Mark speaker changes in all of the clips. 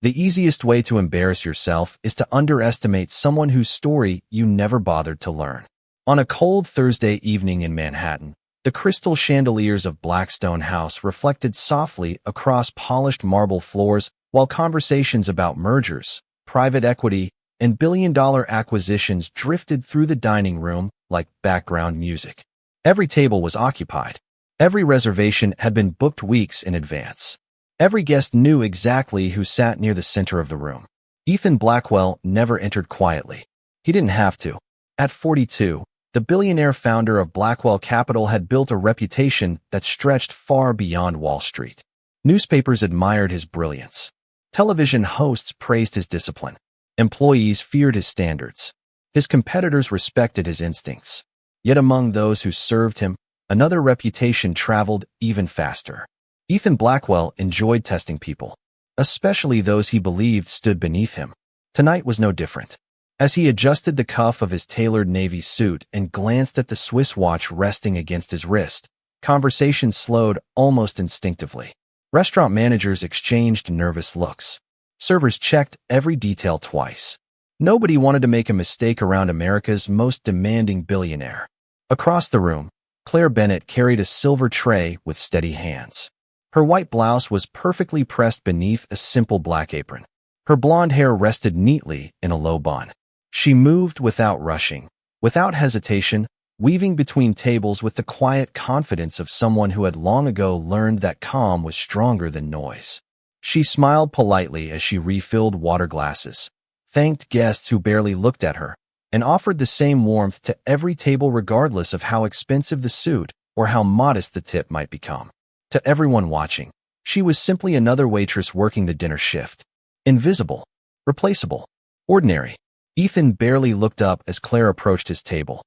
Speaker 1: The easiest way to embarrass yourself is to underestimate someone whose story you never bothered to learn. On a cold Thursday evening in Manhattan, the crystal chandeliers of Blackstone House reflected softly across polished marble floors while conversations about mergers, private equity, and billion-dollar acquisitions drifted through the dining room like background music. Every table was occupied. Every reservation had been booked weeks in advance. Every guest knew exactly who sat near the center of the room. Ethan Blackwell never entered quietly. He didn't have to. At 42, the billionaire founder of Blackwell Capital had built a reputation that stretched far beyond Wall Street. Newspapers admired his brilliance. Television hosts praised his discipline. Employees feared his standards. His competitors respected his instincts. Yet among those who served him, another reputation traveled even faster. Ethan Blackwell enjoyed testing people, especially those he believed stood beneath him. Tonight was no different. As he adjusted the cuff of his tailored navy suit and glanced at the Swiss watch resting against his wrist, conversation slowed almost instinctively. Restaurant managers exchanged nervous looks. Servers checked every detail twice. Nobody wanted to make a mistake around America's most demanding billionaire. Across the room, Claire Bennett carried a silver tray with steady hands. Her white blouse was perfectly pressed beneath a simple black apron. Her blonde hair rested neatly in a low bun. She moved without rushing, without hesitation, weaving between tables with the quiet confidence of someone who had long ago learned that calm was stronger than noise. She smiled politely as she refilled water glasses, thanked guests who barely looked at her, and offered the same warmth to every table regardless of how expensive the suit or how modest the tip might become. To everyone watching, she was simply another waitress working the dinner shift. Invisible, replaceable, ordinary. Ethan barely looked up as Claire approached his table.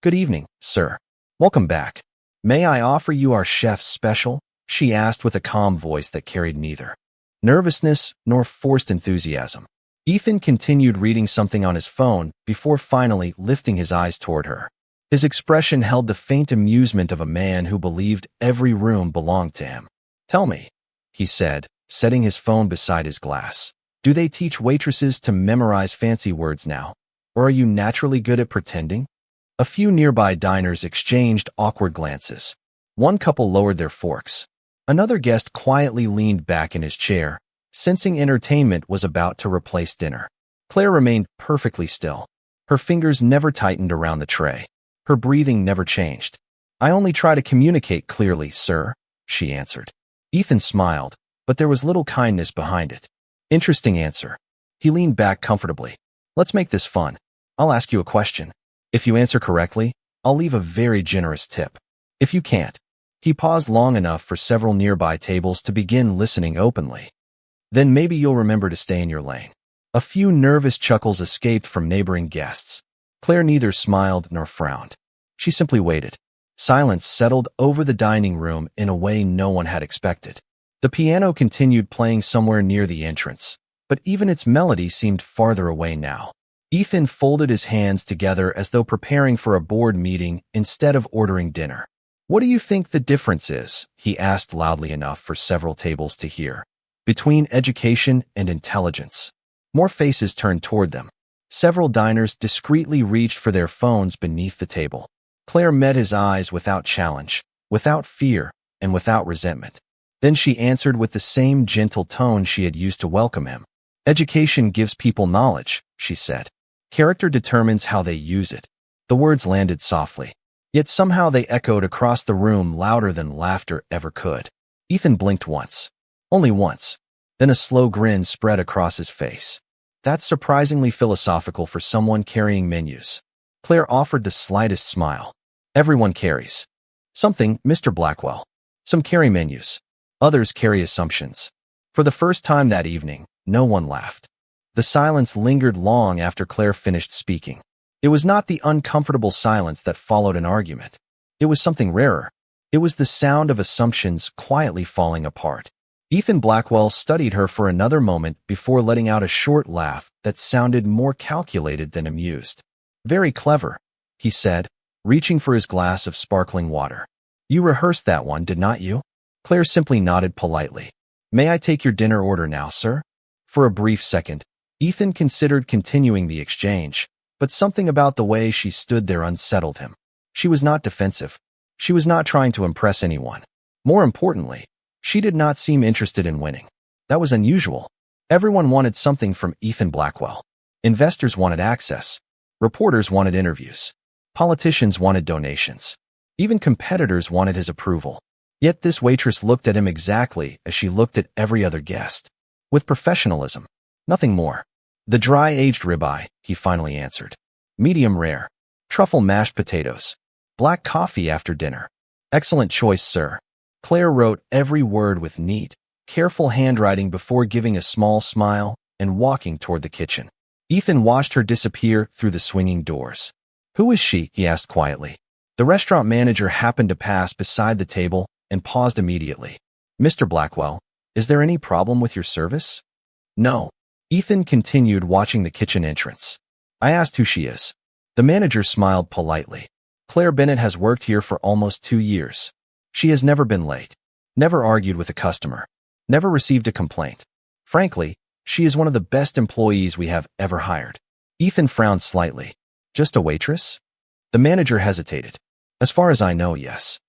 Speaker 1: "Good evening, sir. Welcome back. May I offer you our chef's special?" she asked with a calm voice that carried neither nervousness nor forced enthusiasm. Ethan continued reading something on his phone before finally lifting his eyes toward her. His expression held the faint amusement of a man who believed every room belonged to him. "Tell me," he said, setting his phone beside his glass. "Do they teach waitresses to memorize fancy words now? Or are you naturally good at pretending?" A few nearby diners exchanged awkward glances. One couple lowered their forks. Another guest quietly leaned back in his chair, sensing entertainment was about to replace dinner. Claire remained perfectly still. Her fingers never tightened around the tray. Her breathing never changed. "I only try to communicate clearly, sir," she answered. Ethan smiled, but there was little kindness behind it. "Interesting answer." He leaned back comfortably. "Let's make this fun. I'll ask you a question. If you answer correctly, I'll leave a very generous tip. If you can't..." He paused long enough for several nearby tables to begin listening openly. "Then maybe you'll remember to stay in your lane." A few nervous chuckles escaped from neighboring guests. Claire neither smiled nor frowned. She simply waited. Silence settled over the dining room in a way no one had expected. The piano continued playing somewhere near the entrance, but even its melody seemed farther away now. Ethan folded his hands together as though preparing for a board meeting instead of ordering dinner. "What do you think the difference is?" he asked loudly enough for several tables to hear. "Between education and intelligence." More faces turned toward them. Several diners discreetly reached for their phones beneath the table. Claire met his eyes without challenge, without fear, and without resentment. Then she answered with the same gentle tone she had used to welcome him. "Education gives people knowledge," she said. "Character determines how they use it." The words landed softly, yet somehow they echoed across the room louder than laughter ever could. Ethan blinked once. Only once. Then a slow grin spread across his face. "That's surprisingly philosophical for someone carrying menus." Claire offered the slightest smile. "Everyone carries something, Mr. Blackwell. Some carry menus. Others carry assumptions." For the first time that evening, no one laughed. The silence lingered long after Claire finished speaking. It was not the uncomfortable silence that followed an argument. It was something rarer. It was the sound of assumptions quietly falling apart. Ethan Blackwell studied her for another moment before letting out a short laugh that sounded more calculated than amused. "Very clever," he said, reaching for his glass of sparkling water. "You rehearsed that one, did not you?" Claire simply nodded politely. "May I take your dinner order now, sir?" For a brief second, Ethan considered continuing the exchange, but something about the way she stood there unsettled him. She was not defensive. She was not trying to impress anyone. More importantly, she did not seem interested in winning. That was unusual. Everyone wanted something from Ethan Blackwell. Investors wanted access. Reporters wanted interviews. Politicians wanted donations. Even competitors wanted his approval. Yet this waitress looked at him exactly as she looked at every other guest. With professionalism. Nothing more. The dry-aged ribeye, he finally answered. Medium rare. Truffle mashed potatoes. Black coffee after dinner. Excellent choice, sir. Claire wrote every word with neat, careful handwriting before giving a small smile and walking toward the kitchen. Ethan watched her disappear through the swinging doors. Who is she? He asked quietly. The restaurant manager happened to pass beside the table and paused immediately. Mr. Blackwell, is there any problem with your service? No. Ethan continued watching the kitchen entrance. I asked who she is. The manager smiled politely. Claire Bennett has worked here for almost 2 years. She has never been late, never argued with a customer, never received a complaint. Frankly, she is one of the best employees we have ever hired. Ethan frowned slightly. Just a waitress? The manager hesitated. As far as I know, yes.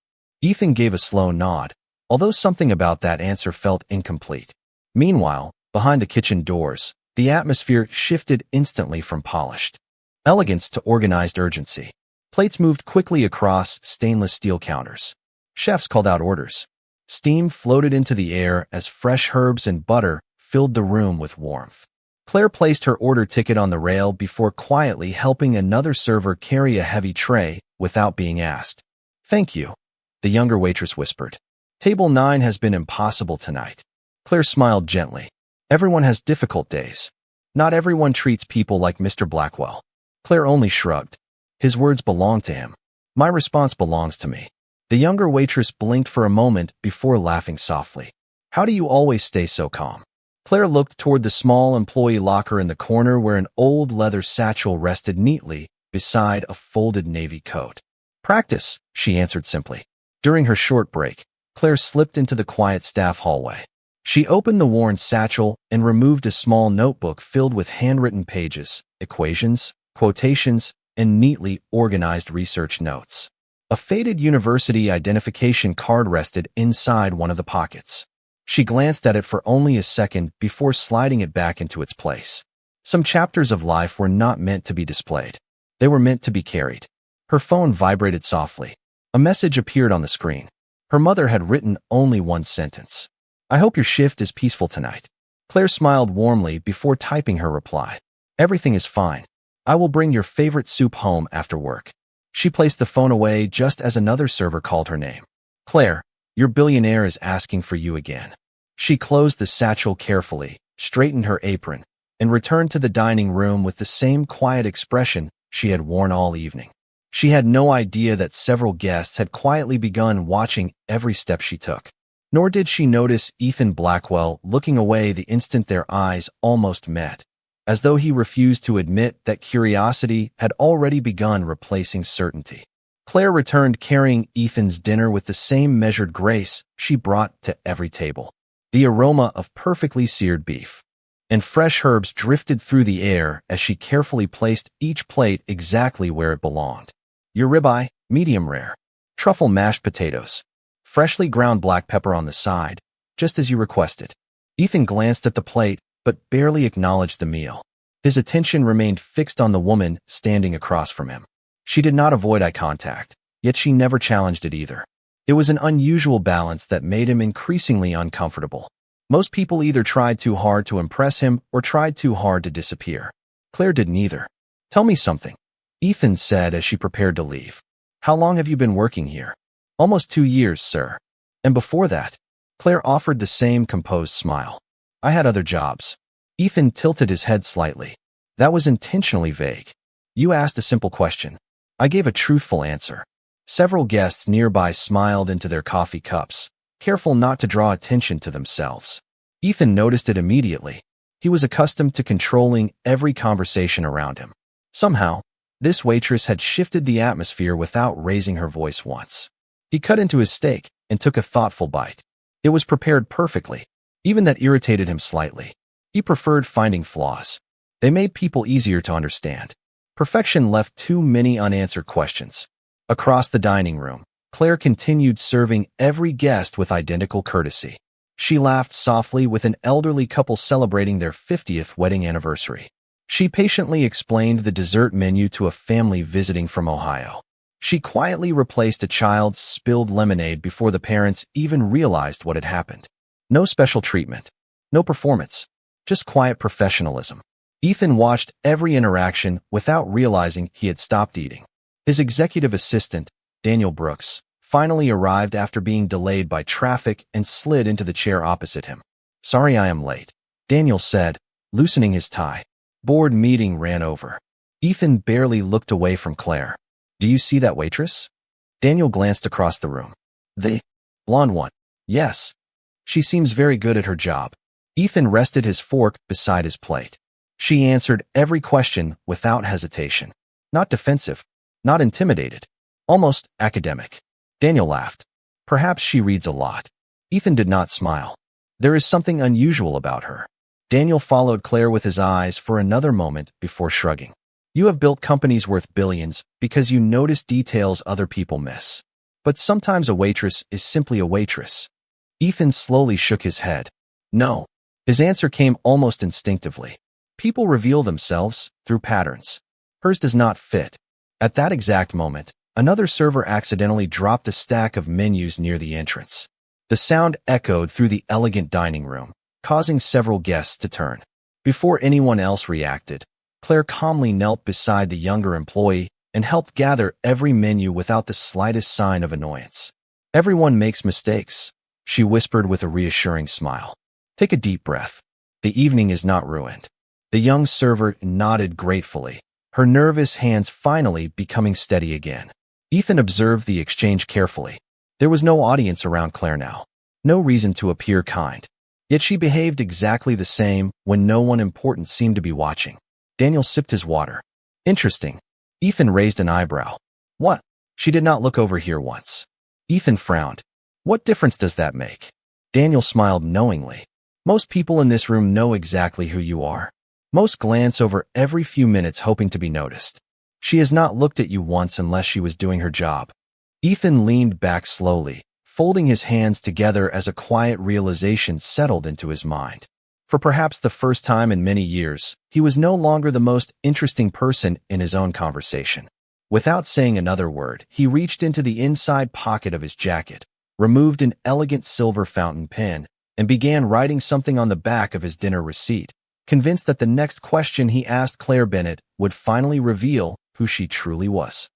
Speaker 1: Ethan gave a slow nod, although something about that answer felt incomplete. Meanwhile, behind the kitchen doors, the atmosphere shifted instantly from polished elegance to organized urgency. Plates moved quickly across stainless steel counters. Chefs called out orders. Steam floated into the air as fresh herbs and butter filled the room with warmth. Claire placed her order ticket on the rail before quietly helping another server carry a heavy tray without being asked. Thank you, the younger waitress whispered. Table 9 has been impossible tonight. Claire smiled gently. Everyone has difficult days. Not everyone treats people like Mr. Blackwell. Claire only shrugged. His words belong to him. My response belongs to me. The younger waitress blinked for a moment before laughing softly. How do you always stay so calm? Claire looked toward the small employee locker in the corner where an old leather satchel rested neatly beside a folded navy coat. Practice, she answered simply. During her short break, Claire slipped into the quiet staff hallway. She opened the worn satchel and removed a small notebook filled with handwritten pages, equations, quotations, and neatly organized research notes. A faded university identification card rested inside one of the pockets. She glanced at it for only a second before sliding it back into its place. Some chapters of life were not meant to be displayed. They were meant to be carried. Her phone vibrated softly. A message appeared on the screen. Her mother had written only one sentence. I hope your shift is peaceful tonight. Claire smiled warmly before typing her reply. Everything is fine. I will bring your favorite soup home after work. She placed the phone away just as another server called her name. Claire, your billionaire is asking for you again. She closed the satchel carefully, straightened her apron, and returned to the dining room with the same quiet expression she had worn all evening. She had no idea that several guests had quietly begun watching every step she took. Nor did she notice Ethan Blackwell looking away the instant their eyes almost met, as though he refused to admit that curiosity had already begun replacing certainty. Claire returned carrying Ethan's dinner with the same measured grace she brought to every table. The aroma of perfectly seared beef and fresh herbs drifted through the air as she carefully placed each plate exactly where it belonged. Your ribeye, medium rare. Truffle mashed potatoes. Freshly ground black pepper on the side, just as you requested. Ethan glanced at the plate, but barely acknowledged the meal. His attention remained fixed on the woman standing across from him. She did not avoid eye contact, yet she never challenged it either. It was an unusual balance that made him increasingly uncomfortable. Most people either tried too hard to impress him or tried too hard to disappear. Claire did neither. Tell me something, Ethan said as she prepared to leave. How long have you been working here? Almost 2 years, sir. And before that? Claire offered the same composed smile. I had other jobs. Ethan tilted his head slightly. That was intentionally vague. You asked a simple question. I gave a truthful answer. Several guests nearby smiled into their coffee cups, careful not to draw attention to themselves. Ethan noticed it immediately. He was accustomed to controlling every conversation around him. Somehow, this waitress had shifted the atmosphere without raising her voice once. He cut into his steak and took a thoughtful bite. It was prepared perfectly. Even that irritated him slightly. He preferred finding flaws. They made people easier to understand. Perfection left too many unanswered questions. Across the dining room, Claire continued serving every guest with identical courtesy. She laughed softly with an elderly couple celebrating their 50th wedding anniversary. She patiently explained the dessert menu to a family visiting from Ohio. She quietly replaced a child's spilled lemonade before the parents even realized what had happened. No special treatment. No performance. Just quiet professionalism. Ethan watched every interaction without realizing he had stopped eating. His executive assistant, Daniel Brooks, finally arrived after being delayed by traffic and slid into the chair opposite him. "Sorry I am late," Daniel said, loosening his tie. Board meeting ran over. Ethan barely looked away from Claire. "Do you see that waitress?" Daniel glanced across the room. "The blonde one." "Yes. She seems very good at her job." Ethan rested his fork beside his plate. She answered every question without hesitation. Not defensive, not intimidated, almost academic. Daniel laughed. "Perhaps she reads a lot." Ethan did not smile. "There is something unusual about her." Daniel followed Claire with his eyes for another moment before shrugging. "You have built companies worth billions because you notice details other people miss. But sometimes a waitress is simply a waitress." Ethan slowly shook his head. "No." His answer came almost instinctively. People reveal themselves through patterns. Hers does not fit. At that exact moment, another server accidentally dropped a stack of menus near the entrance. The sound echoed through the elegant dining room, causing several guests to turn. Before anyone else reacted, Claire calmly knelt beside the younger employee and helped gather every menu without the slightest sign of annoyance. "Everyone makes mistakes," she whispered with a reassuring smile. "Take a deep breath. The evening is not ruined." The young server nodded gratefully, her nervous hands finally becoming steady again. Ethan observed the exchange carefully. There was no audience around Claire now. No reason to appear kind. Yet she behaved exactly the same when no one important seemed to be watching. Daniel sipped his water. "Interesting." Ethan raised an eyebrow. "What?" She did not look over here once. Ethan frowned. "What difference does that make?" Daniel smiled knowingly. "Most people in this room know exactly who you are. Most glance over every few minutes hoping to be noticed. She has not looked at you once unless she was doing her job." Ethan leaned back slowly, folding his hands together as a quiet realization settled into his mind. For perhaps the first time in many years, he was no longer the most interesting person in his own conversation. Without saying another word, he reached into the inside pocket of his jacket, removed an elegant silver fountain pen, and began writing something on the back of his dinner receipt, convinced that the next question he asked Claire Bennett would finally reveal who she truly was.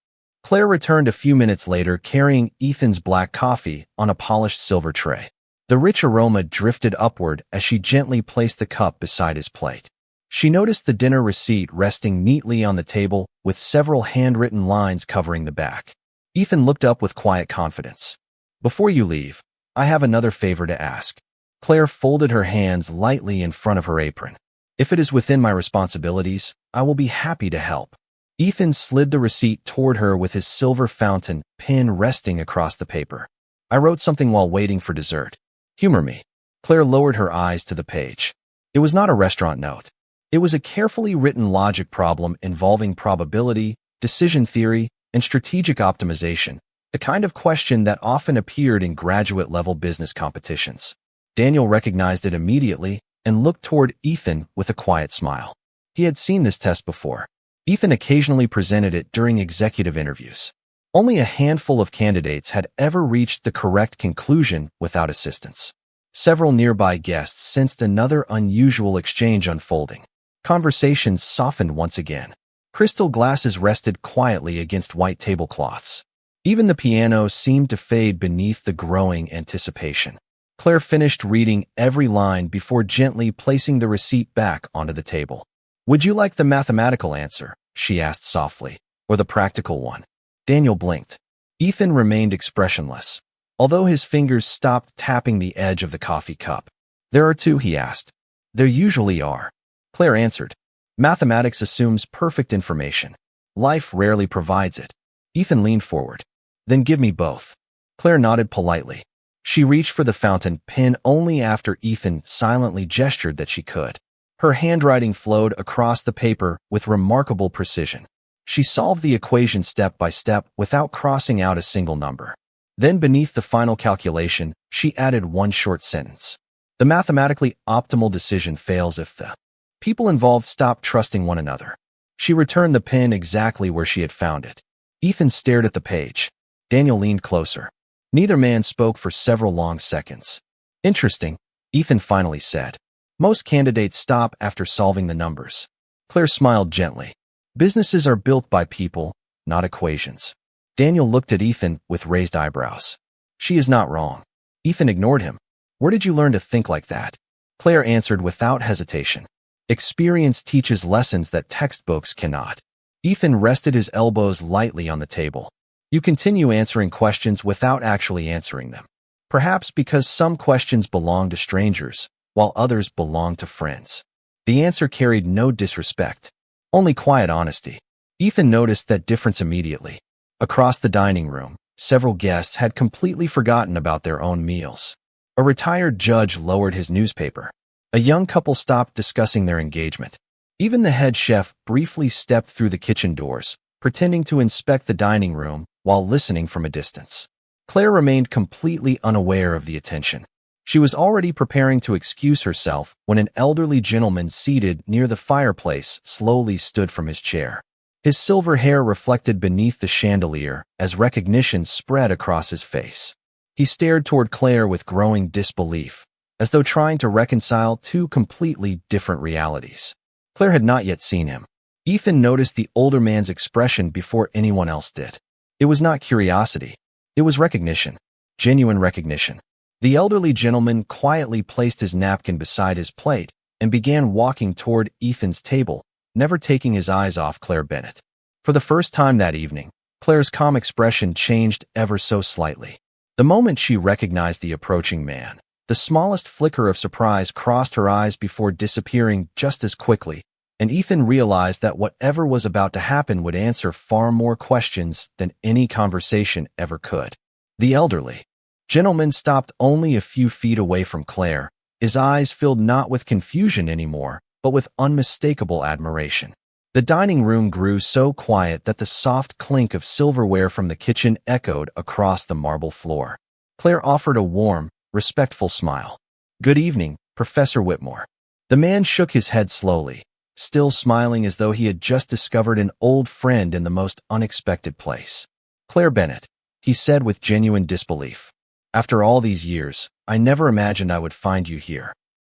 Speaker 1: Claire returned a few minutes later carrying Ethan's black coffee on a polished silver tray. The rich aroma drifted upward as she gently placed the cup beside his plate. She noticed the dinner receipt resting neatly on the table with several handwritten lines covering the back. Ethan looked up with quiet confidence. "Before you leave, I have another favor to ask." Claire folded her hands lightly in front of her apron. "If it is within my responsibilities, I will be happy to help." Ethan slid the receipt toward her with his silver fountain pen resting across the paper. "I wrote something while waiting for dessert. Humor me." Claire lowered her eyes to the page. It was not a restaurant note. It was a carefully written logic problem involving probability, decision theory, and strategic optimization, the kind of question that often appeared in graduate-level business competitions. Daniel recognized it immediately and looked toward Ethan with a quiet smile. He had seen this test before. Ethan occasionally presented it during executive interviews. Only a handful of candidates had ever reached the correct conclusion without assistance. Several nearby guests sensed another unusual exchange unfolding. Conversations softened once again. Crystal glasses rested quietly against white tablecloths. Even the piano seemed to fade beneath the growing anticipation. Claire finished reading every line before gently placing the receipt back onto the table. "Would you like the mathematical answer?" she asked softly, "or the practical one?" Daniel blinked. Ethan remained expressionless, although his fingers stopped tapping the edge of the coffee cup. "There are two," he asked. "There usually are," Claire answered. "Mathematics assumes perfect information. Life rarely provides it." Ethan leaned forward. "Then give me both." Claire nodded politely. She reached for the fountain pen only after Ethan silently gestured that she could. Her handwriting flowed across the paper with remarkable precision. She solved the equation step by step without crossing out a single number. Then beneath the final calculation, she added one short sentence. The mathematically optimal decision fails if the people involved stop trusting one another. She returned the pen exactly where she had found it. Ethan stared at the page. Daniel leaned closer. Neither man spoke for several long seconds. Interesting, Ethan finally said. Most candidates stop after solving the numbers. Claire smiled gently. Businesses are built by people, not equations. Daniel looked at Ethan with raised eyebrows. She is not wrong. Ethan ignored him. Where did you learn to think like that? Claire answered without hesitation. Experience teaches lessons that textbooks cannot. Ethan rested his elbows lightly on the table. You continue answering questions without actually answering them. Perhaps because some questions belong to strangers, while others belong to friends. The answer carried no disrespect, only quiet honesty. Ethan noticed that difference immediately. Across the dining room, several guests had completely forgotten about their own meals. A retired judge lowered his newspaper. A young couple stopped discussing their engagement. Even the head chef briefly stepped through the kitchen doors, pretending to inspect the dining room while listening from a distance. Claire remained completely unaware of the attention. She was already preparing to excuse herself when an elderly gentleman seated near the fireplace slowly stood from his chair. His silver hair reflected beneath the chandelier as recognition spread across his face. He stared toward Claire with growing disbelief, as though trying to reconcile two completely different realities. Claire had not yet seen him. Ethan noticed the older man's expression before anyone else did. It was not curiosity. It was recognition. Genuine recognition. The elderly gentleman quietly placed his napkin beside his plate and began walking toward Ethan's table, never taking his eyes off Claire Bennett. For the first time that evening, Claire's calm expression changed ever so slightly. The moment she recognized the approaching man, the smallest flicker of surprise crossed her eyes before disappearing just as quickly, and Ethan realized that whatever was about to happen would answer far more questions than any conversation ever could. The elderly gentleman stopped only a few feet away from Claire, his eyes filled not with confusion anymore, but with unmistakable admiration. The dining room grew so quiet that the soft clink of silverware from the kitchen echoed across the marble floor. Claire offered a warm, respectful smile. "Good evening, Professor Whitmore." The man shook his head slowly, still smiling as though he had just discovered an old friend in the most unexpected place. "Claire Bennett," he said with genuine disbelief. "After all these years, I never imagined I would find you here."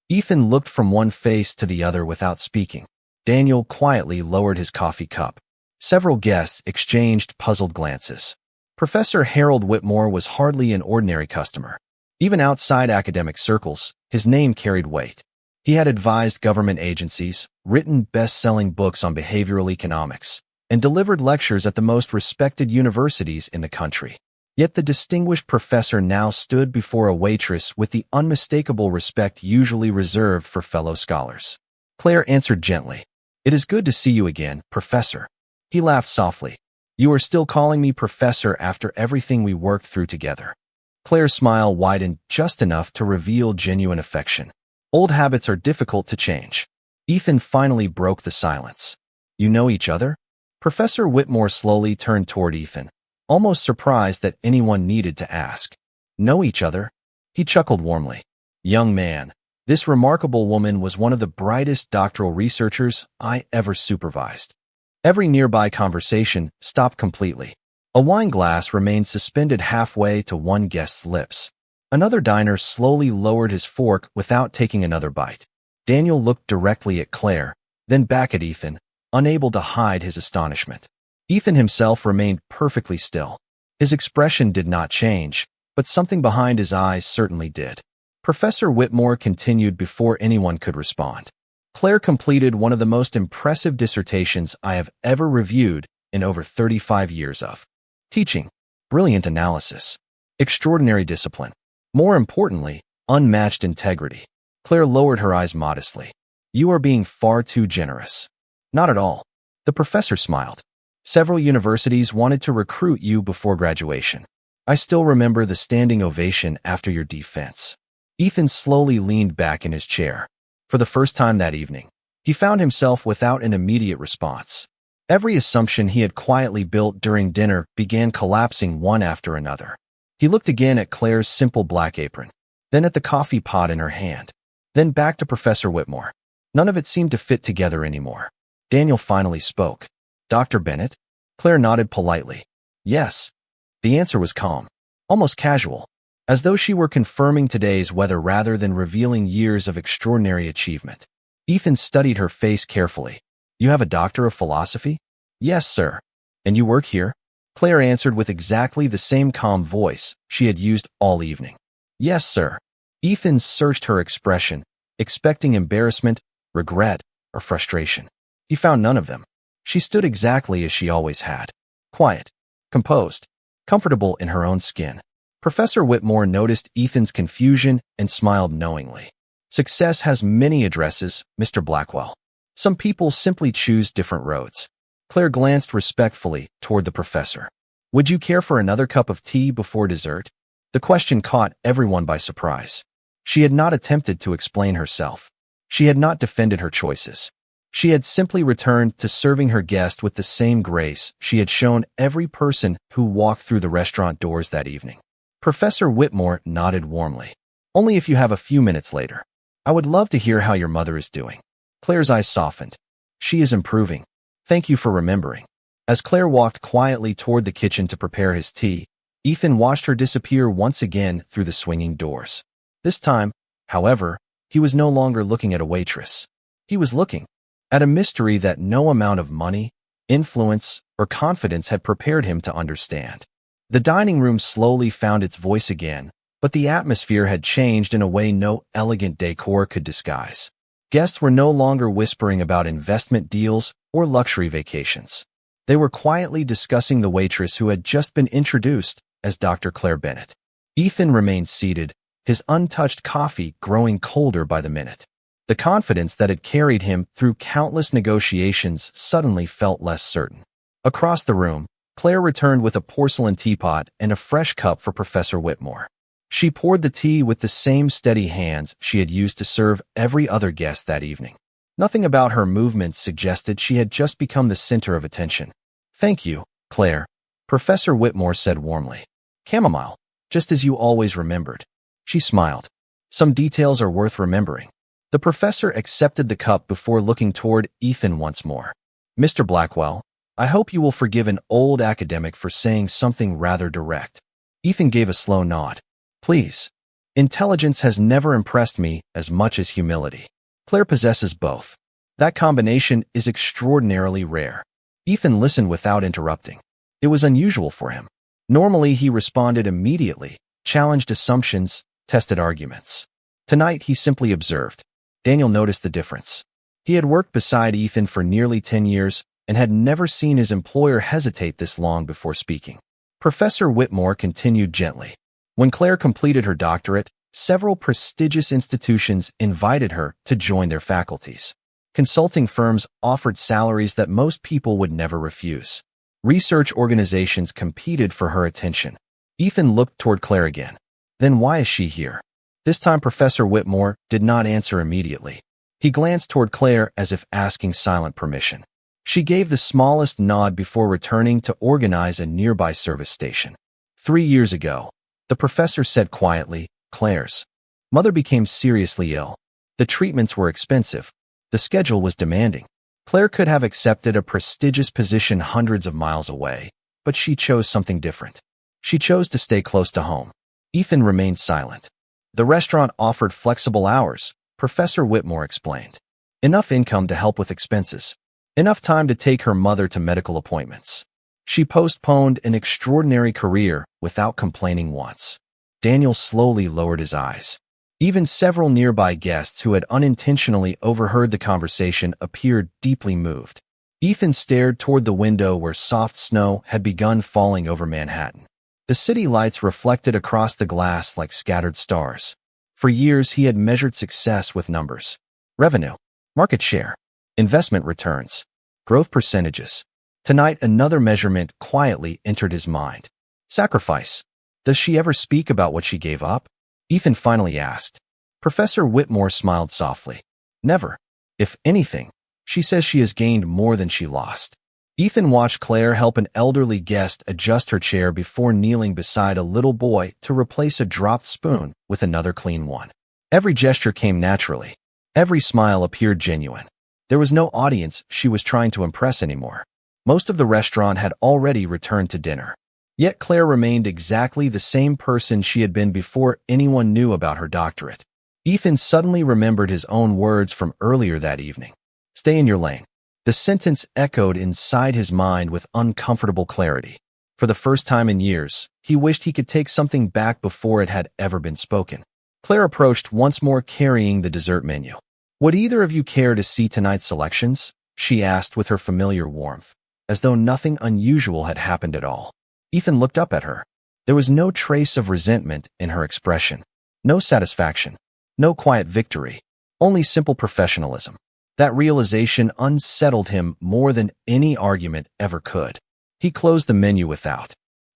Speaker 1: Ethan looked from one face to the other without speaking. Daniel quietly lowered his coffee cup. Several guests exchanged puzzled glances. Professor Harold Whitmore was hardly an ordinary customer. Even outside academic circles, his name carried weight. He had advised government agencies, written best-selling books on behavioral economics, and delivered lectures at the most respected universities in the country. Yet the distinguished professor now stood before a waitress with the unmistakable respect usually reserved for fellow scholars. Claire answered gently, "It is good to see you again, Professor." He laughed softly. "You are still calling me Professor after everything we worked through together." Claire's smile widened just enough to reveal genuine affection. Old habits are difficult to change. Ethan finally broke the silence. "You know each other?" Professor Whitmore slowly turned toward Ethan, almost surprised that anyone needed to ask. "Know each other?" He chuckled warmly. "Young man, this remarkable woman was one of the brightest doctoral researchers I ever supervised." Every nearby conversation stopped completely. A wine glass remained suspended halfway to one guest's lips. Another diner slowly lowered his fork without taking another bite. Daniel looked directly at Claire, then back at Ethan, unable to hide his astonishment. Ethan himself remained perfectly still. His expression did not change, but something behind his eyes certainly did. Professor Whitmore continued before anyone could respond. "Claire completed one of the most impressive dissertations I have ever reviewed in over 35 years of teaching. Brilliant analysis. Extraordinary discipline. More importantly, unmatched integrity." Claire lowered her eyes modestly. "You are being far too generous." "Not at all." The professor smiled. "Several universities wanted to recruit you before graduation. I still remember the standing ovation after your defense." Ethan slowly leaned back in his chair. For the first time that evening, He found himself without an immediate response. Every assumption he had quietly built during dinner began collapsing one after another. He looked again at Claire's simple black apron, then at the coffee pot in her hand, then back to Professor Whitmore. None of it seemed to fit together anymore. Daniel finally spoke. "Dr. Bennett?" Claire nodded politely. "Yes." The answer was calm, almost casual, as though she were confirming today's weather rather than revealing years of extraordinary achievement. Ethan studied her face carefully. "You have a doctor of philosophy?" "Yes, sir." "And you work here?" Claire answered with exactly the same calm voice she had used all evening. "Yes, sir." Ethan searched her expression, expecting embarrassment, regret, or frustration. He found none of them. She stood exactly as she always had. Quiet, composed, comfortable in her own skin. Professor Whitmore noticed Ethan's confusion and smiled knowingly. "Success has many addresses, Mr. Blackwell. Some people simply choose different roads." Claire glanced respectfully toward the professor. "Would you care for another cup of tea before dessert?" The question caught everyone by surprise. She had not attempted to explain herself. She had not defended her choices. She had simply returned to serving her guest with the same grace she had shown every person who walked through the restaurant doors that evening. Professor Whitmore nodded warmly. "Only if you have a few minutes later. I would love to hear how your mother is doing." Claire's eyes softened. "She is improving. Thank you for remembering." As Claire walked quietly toward the kitchen to prepare his tea, Ethan watched her disappear once again through the swinging doors. This time, however, he was no longer looking at a waitress. He was looking at a mystery that no amount of money, influence, or confidence had prepared him to understand. The dining room slowly found its voice again, but the atmosphere had changed in a way no elegant decor could disguise. Guests were no longer whispering about investment deals or luxury vacations. They were quietly discussing the waitress who had just been introduced as Dr. Claire Bennett. Ethan remained seated, his untouched coffee growing colder by the minute. The confidence that had carried him through countless negotiations suddenly felt less certain. Across the room, Claire returned with a porcelain teapot and a fresh cup for Professor Whitmore. She poured the tea with the same steady hands she had used to serve every other guest that evening. Nothing about her movements suggested she had just become the center of attention. "Thank you, Claire," Professor Whitmore said warmly. "Chamomile, just as you always remembered." She smiled. "Some details are worth remembering." The professor accepted the cup before looking toward Ethan once more. "Mr. Blackwell, I hope you will forgive an old academic for saying something rather direct." Ethan gave a slow nod. "Please. Intelligence has never impressed me as much as humility. Claire possesses both. That combination is extraordinarily rare." Ethan listened without interrupting. It was unusual for him. Normally, he responded immediately, challenged assumptions, tested arguments. Tonight, he simply observed. Daniel noticed the difference. He had worked beside Ethan for nearly 10 years and had never seen his employer hesitate this long before speaking. Professor Whitmore continued gently. When Claire completed her doctorate, several prestigious institutions invited her to join their faculties. Consulting firms offered salaries that most people would never refuse. Research organizations competed for her attention. Ethan looked toward Claire again. "Then why is she here?" This time Professor Whitmore did not answer immediately. He glanced toward Claire as if asking silent permission. She gave the smallest nod before returning to organize a nearby service station. 3 years ago, the professor said quietly, "Claire's mother became seriously ill. The treatments were expensive. The schedule was demanding. Claire could have accepted a prestigious position hundreds of miles away, but she chose something different. She chose to stay close to home." Ethan remained silent. "The restaurant offered flexible hours," Professor Whitmore explained. "Enough income to help with expenses. Enough time to take her mother to medical appointments. She postponed an extraordinary career without complaining once." Daniel slowly lowered his eyes. Even several nearby guests who had unintentionally overheard the conversation appeared deeply moved. Ethan stared toward the window where soft snow had begun falling over Manhattan. The city lights reflected across the glass like scattered stars. For years, he had measured success with numbers. Revenue, market share, investment returns, growth percentages. Tonight, another measurement quietly entered his mind. Sacrifice. Does she ever speak about what she gave up? Ethan finally asked. Professor Whitmore smiled softly. "Never. If anything, She says she has gained more than she lost. Ethan watched Claire help an elderly guest adjust her chair before kneeling beside a little boy to replace a dropped spoon with another clean one. Every gesture came naturally. Every smile appeared genuine. There was no audience she was trying to impress anymore. Most of the restaurant had already returned to dinner. Yet Claire remained exactly the same person she had been before anyone knew about her doctorate. Ethan suddenly remembered his own words from earlier that evening. Stay in your lane. The sentence echoed inside his mind with uncomfortable clarity. For the first time in years, he wished he could take something back before it had ever been spoken. Claire approached once more carrying the dessert menu. Would either of you care to see tonight's selections? She asked with her familiar warmth, as though nothing unusual had happened at all. Ethan looked up at her. There was no trace of resentment in her expression, no satisfaction, no quiet victory, only simple professionalism. That realization unsettled him more than any argument ever could. He closed the menu without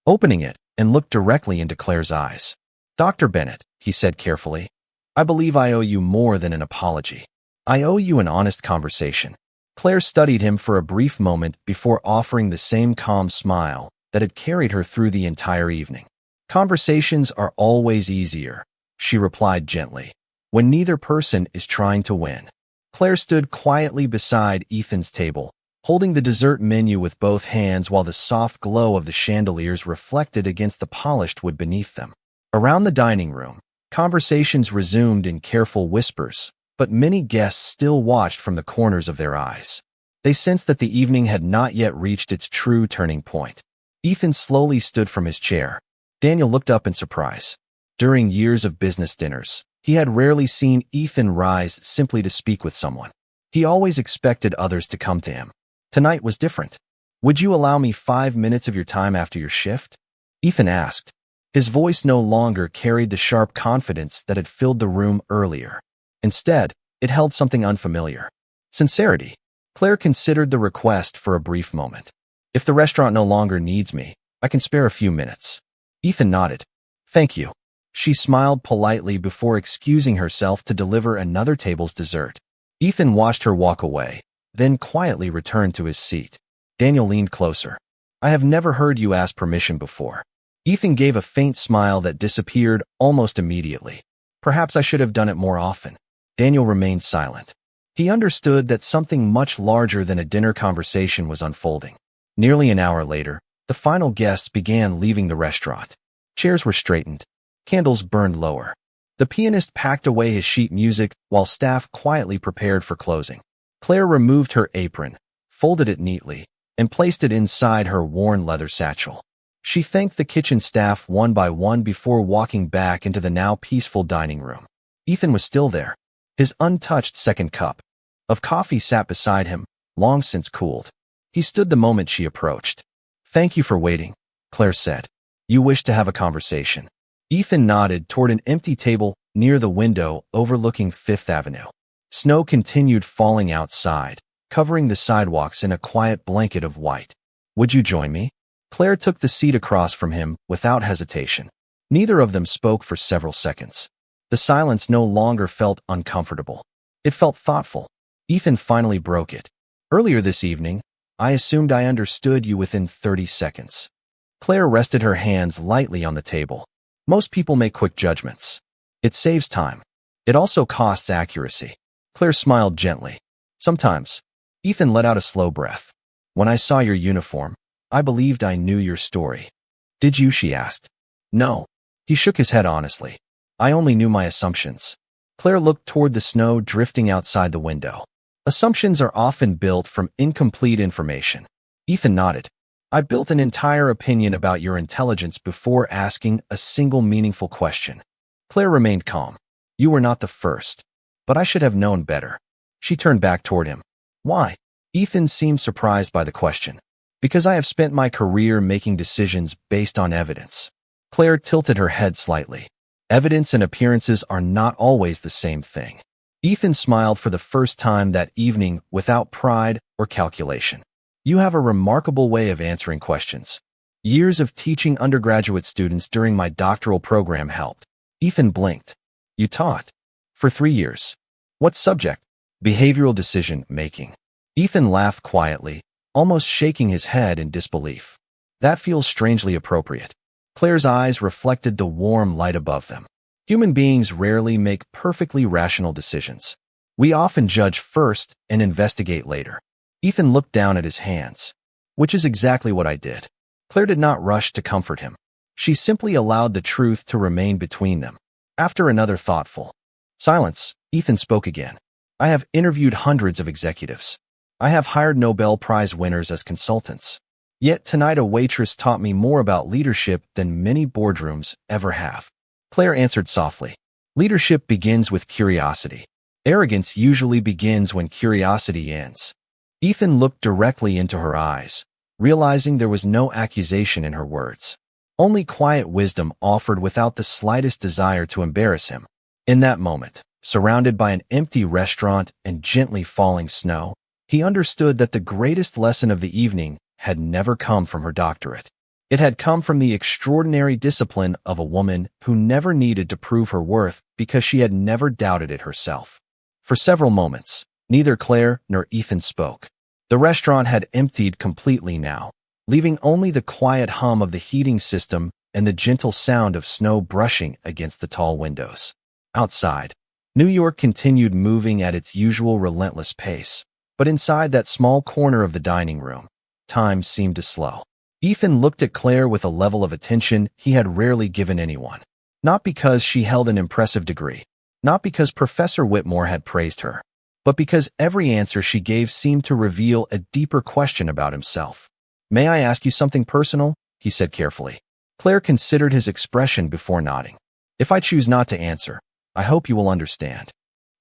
Speaker 1: opening it and looked directly into Claire's eyes. Dr. Bennett, he said carefully, I believe I owe you more than an apology. I owe you an honest conversation. Claire studied him for a brief moment before offering the same calm smile that had carried her through the entire evening. Conversations are always easier, she replied gently, when neither person is trying to win. Claire stood quietly beside Ethan's table, holding the dessert menu with both hands while the soft glow of the chandeliers reflected against the polished wood beneath them. Around the dining room, conversations resumed in careful whispers, but many guests still watched from the corners of their eyes. They sensed that the evening had not yet reached its true turning point. Ethan slowly stood from his chair. Daniel looked up in surprise. During years of business dinners, he had rarely seen Ethan rise simply to speak with someone. He always expected others to come to him. Tonight was different. Would you allow me 5 minutes of your time after your shift? Ethan asked. His voice no longer carried the sharp confidence that had filled the room earlier. Instead, it held something unfamiliar. Sincerity. Claire considered the request for a brief moment. If the restaurant no longer needs me, I can spare a few minutes. Ethan nodded. Thank you. She smiled politely before excusing herself to deliver another table's dessert. Ethan watched her walk away, then quietly returned to his seat. Daniel leaned closer. I have never heard you ask permission before. Ethan gave a faint smile that disappeared almost immediately. Perhaps I should have done it more often. Daniel remained silent. He understood that something much larger than a dinner conversation was unfolding. Nearly an hour later, the final guests began leaving the restaurant. Chairs were straightened. Candles burned lower. The pianist packed away his sheet music while staff quietly prepared for closing. Claire removed her apron, folded it neatly, and placed it inside her worn leather satchel. She thanked the kitchen staff one by one before walking back into the now peaceful dining room. Ethan was still there. His untouched second cup of coffee sat beside him, long since cooled. He stood the moment she approached. Thank you for waiting, Claire said. You wish to have a conversation. Ethan nodded toward an empty table near the window overlooking Fifth Avenue. Snow continued falling outside, covering the sidewalks in a quiet blanket of white. Would you join me? Claire took the seat across from him without hesitation. Neither of them spoke for several seconds. The silence no longer felt uncomfortable. It felt thoughtful. Ethan finally broke it. Earlier this evening, I assumed I understood you within 30 seconds. Claire rested her hands lightly on the table. Most people make quick judgments. It saves time. It also costs accuracy. Claire smiled gently. Sometimes. Ethan let out a slow breath. When I saw your uniform, I believed I knew your story. Did you? She asked. No. He shook his head honestly. I only knew my assumptions. Claire looked toward the snow drifting outside the window. Assumptions are often built from incomplete information. Ethan nodded. I built an entire opinion about your intelligence before asking a single meaningful question. Claire remained calm. You were not the first, but I should have known better. She turned back toward him. Why? Ethan seemed surprised by the question. Because I have spent my career making decisions based on evidence. Claire tilted her head slightly. Evidence and appearances are not always the same thing. Ethan smiled for the first time that evening without pride or calculation. You have a remarkable way of answering questions. Years of teaching undergraduate students during my doctoral program helped. Ethan blinked. You taught? For 3 years. What subject? Behavioral decision making. Ethan laughed quietly, almost shaking his head in disbelief. That feels strangely appropriate. Claire's eyes reflected the warm light above them. Human beings rarely make perfectly rational decisions. We often judge first and investigate later. Ethan looked down at his hands. Which is exactly what I did. Claire did not rush to comfort him. She simply allowed the truth to remain between them. After another thoughtful silence, Ethan spoke again. I have interviewed hundreds of executives. I have hired Nobel Prize winners as consultants. Yet tonight a waitress taught me more about leadership than many boardrooms ever have. Claire answered softly. Leadership begins with curiosity. Arrogance usually begins when curiosity ends. Ethan looked directly into her eyes, realizing there was no accusation in her words. Only quiet wisdom offered without the slightest desire to embarrass him. In that moment, surrounded by an empty restaurant and gently falling snow, he understood that the greatest lesson of the evening had never come from her doctorate. It had come from the extraordinary discipline of a woman who never needed to prove her worth because she had never doubted it herself. For several moments, neither Claire nor Ethan spoke. The restaurant had emptied completely now, leaving only the quiet hum of the heating system and the gentle sound of snow brushing against the tall windows. Outside, New York continued moving at its usual relentless pace, but inside that small corner of the dining room, time seemed to slow. Ethan looked at Claire with a level of attention he had rarely given anyone. Not because she held an impressive degree, not because Professor Whitmore had praised her, but because every answer she gave seemed to reveal a deeper question about himself. May I ask you something personal? He said carefully. Claire considered his expression before nodding. If I choose not to answer, I hope you will understand.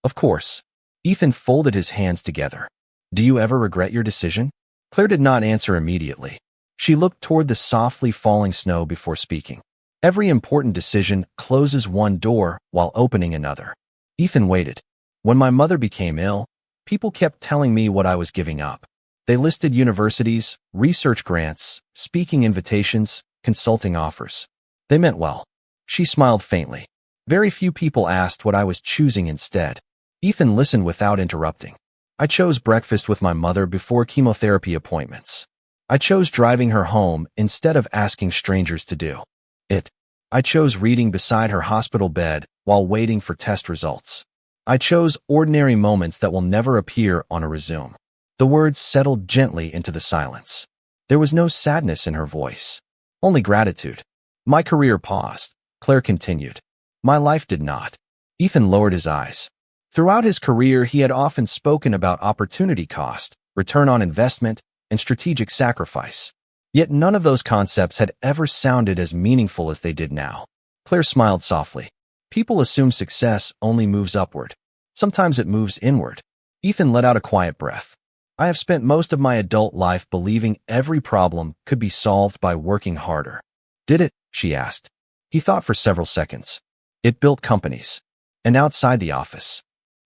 Speaker 1: Of course. Ethan folded his hands together. Do you ever regret your decision? Claire did not answer immediately. She looked toward the softly falling snow before speaking. Every important decision closes one door while opening another. Ethan waited. When my mother became ill, people kept telling me what I was giving up. They listed universities, research grants, speaking invitations, consulting offers. They meant well. She smiled faintly. Very few people asked what I was choosing instead. Ethan listened without interrupting. I chose breakfast with my mother before chemotherapy appointments. I chose driving her home instead of asking strangers to do it. I chose reading beside her hospital bed while waiting for test results. I chose ordinary moments that will never appear on a resume. The words settled gently into the silence. There was no sadness in her voice, only gratitude. My career paused, Claire continued. My life did not. Ethan lowered his eyes. Throughout his career, he had often spoken about opportunity cost, return on investment, and strategic sacrifice. Yet none of those concepts had ever sounded as meaningful as they did now. Claire smiled softly. People assume success only moves upward. Sometimes it moves inward. Ethan let out a quiet breath. I have spent most of my adult life believing every problem could be solved by working harder. Did it? She asked. He thought for several seconds. It built companies. And outside the office.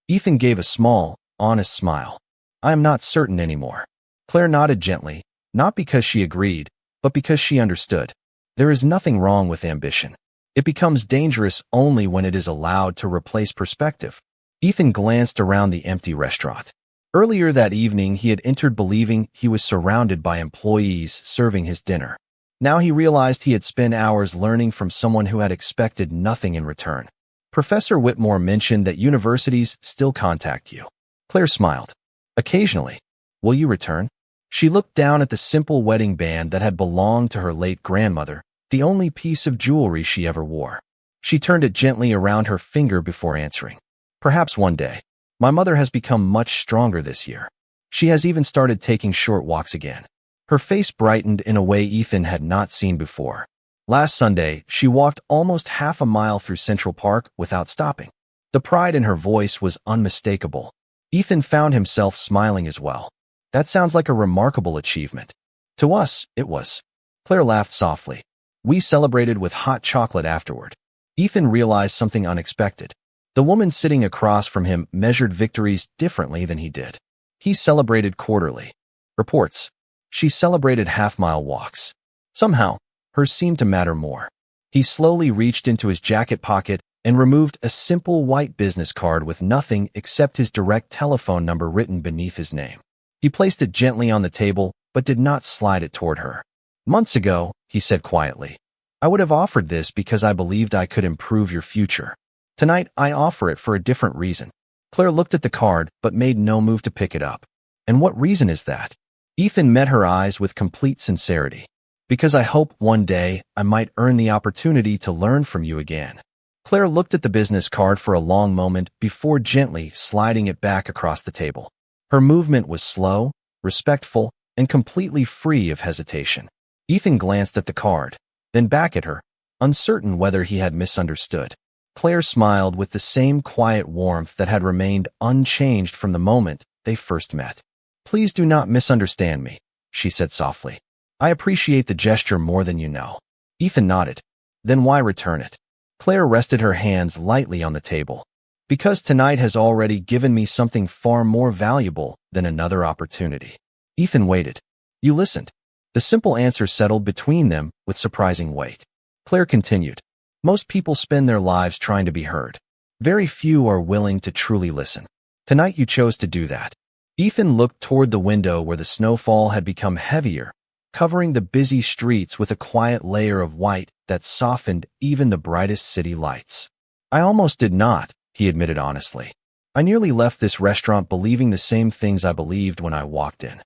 Speaker 1: Ethan gave a small, honest smile. I am not certain anymore. Claire nodded gently, not because she agreed, but because she understood. There is nothing wrong with ambition. It becomes dangerous only when it is allowed to replace perspective. Ethan glanced around the empty restaurant. Earlier that evening, he had entered believing he was surrounded by employees serving his dinner. Now he realized he had spent hours learning from someone who had expected nothing in return. Professor Whitmore mentioned that universities still contact you. Claire smiled. Occasionally. Will you return? She looked down at the simple wedding band that had belonged to her late grandmother, the only piece of jewelry she ever wore. She turned it gently around her finger before answering. Perhaps one day. My mother has become much stronger this year. She has even started taking short walks again. Her face brightened in a way Ethan had not seen before. Last Sunday, she walked almost half a mile through Central Park without stopping. The pride in her voice was unmistakable. Ethan found himself smiling as well. That sounds like a remarkable achievement. To us, it was. Claire laughed softly. We celebrated with hot chocolate afterward. Ethan realized something unexpected. The woman sitting across from him measured victories differently than he did. He celebrated quarterly reports. She celebrated half-mile walks. Somehow, hers seemed to matter more. He slowly reached into his jacket pocket and removed a simple white business card with nothing except his direct telephone number written beneath his name. He placed it gently on the table, but did not slide it toward her. Months ago, he said quietly, I would have offered this because I believed I could improve your future. Tonight, I offer it for a different reason. Claire looked at the card, but made no move to pick it up. And what reason is that? Ethan met her eyes with complete sincerity. Because I hope one day I might earn the opportunity to learn from you again. Claire looked at the business card for a long moment before gently sliding it back across the table. Her movement was slow, respectful, and completely free of hesitation. Ethan glanced at the card, then back at her, uncertain whether he had misunderstood. Claire smiled with the same quiet warmth that had remained unchanged from the moment they first met. Please do not misunderstand me, she said softly. I appreciate the gesture more than you know. Ethan nodded. Then why return it? Claire rested her hands lightly on the table. Because tonight has already given me something far more valuable than another opportunity. Ethan waited. You listened. The simple answer settled between them with surprising weight. Claire continued. Most people spend their lives trying to be heard. Very few are willing to truly listen. Tonight you chose to do that. Ethan looked toward the window where the snowfall had become heavier, covering the busy streets with a quiet layer of white that softened even the brightest city lights. I almost did not, he admitted honestly. I nearly left this restaurant believing the same things I believed when I walked in.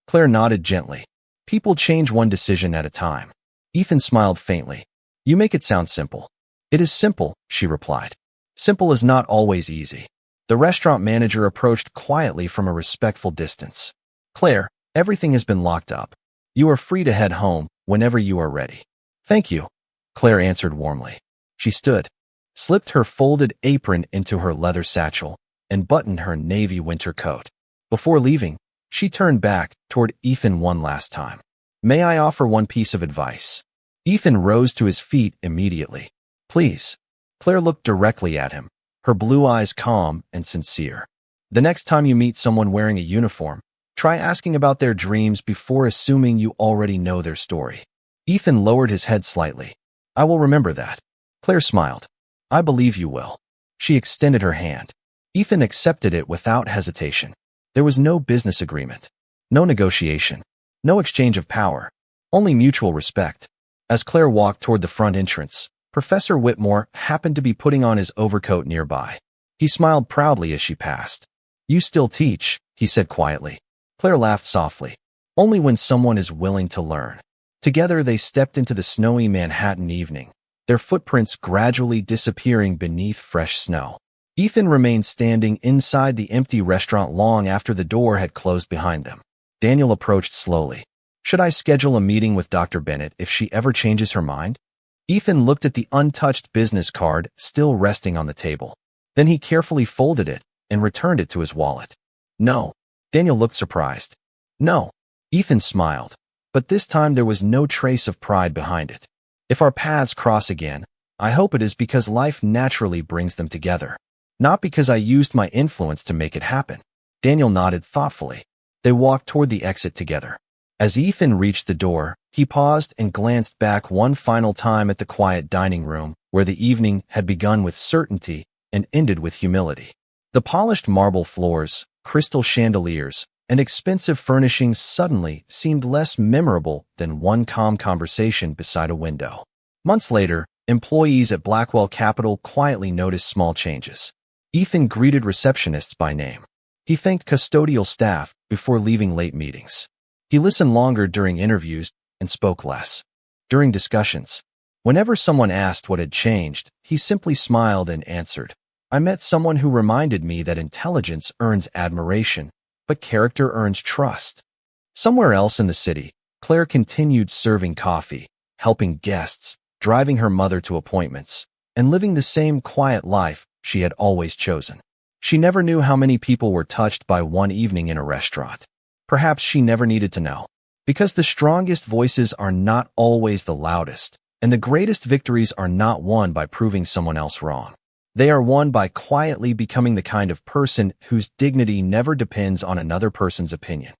Speaker 1: Claire nodded gently. People change one decision at a time. Ethan smiled faintly. You make it sound simple. It is simple, she replied. Simple is not always easy. The restaurant manager approached quietly from a respectful distance. Claire, everything has been locked up. You are free to head home whenever you are ready. Thank you, Claire answered warmly. She stood, slipped her folded apron into her leather satchel, and buttoned her navy winter coat. Before leaving, she turned back toward Ethan one last time. May I offer one piece of advice? Ethan rose to his feet immediately. Please. Claire looked directly at him, her blue eyes calm and sincere. The next time you meet someone wearing a uniform, try asking about their dreams before assuming you already know their story. Ethan lowered his head slightly. I will remember that. Claire smiled. I believe you will. She extended her hand. Ethan accepted it without hesitation. There was no business agreement, no negotiation, no exchange of power, only mutual respect. As Claire walked toward the front entrance, Professor Whitmore happened to be putting on his overcoat nearby. He smiled proudly as she passed. You still teach, he said quietly. Claire laughed softly. Only when someone is willing to learn. Together they stepped into the snowy Manhattan evening, their footprints gradually disappearing beneath fresh snow. Ethan remained standing inside the empty restaurant long after the door had closed behind them. Daniel approached slowly. Should I schedule a meeting with Dr. Bennett if she ever changes her mind? Ethan looked at the untouched business card still resting on the table. Then he carefully folded it and returned it to his wallet. No. Daniel looked surprised. No. Ethan smiled, but this time there was no trace of pride behind it. If our paths cross again, I hope it is because life naturally brings them together, not because I used my influence to make it happen. Daniel nodded thoughtfully. They walked toward the exit together. As Ethan reached the door, he paused and glanced back one final time at the quiet dining room, where the evening had begun with certainty and ended with humility. The polished marble floors, crystal chandeliers, and expensive furnishings suddenly seemed less memorable than one calm conversation beside a window. Months later, employees at Blackwell Capital quietly noticed small changes. Ethan greeted receptionists by name. He thanked custodial staff before leaving late meetings. He listened longer during interviews and spoke less. During discussions, whenever someone asked what had changed, he simply smiled and answered, I met someone who reminded me that intelligence earns admiration, but character earns trust. Somewhere else in the city, Claire continued serving coffee, helping guests, driving her mother to appointments, and living the same quiet life she had always chosen. She never knew how many people were touched by one evening in a restaurant. Perhaps she never needed to know. Because the strongest voices are not always the loudest, and the greatest victories are not won by proving someone else wrong. They are won by quietly becoming the kind of person whose dignity never depends on another person's opinion.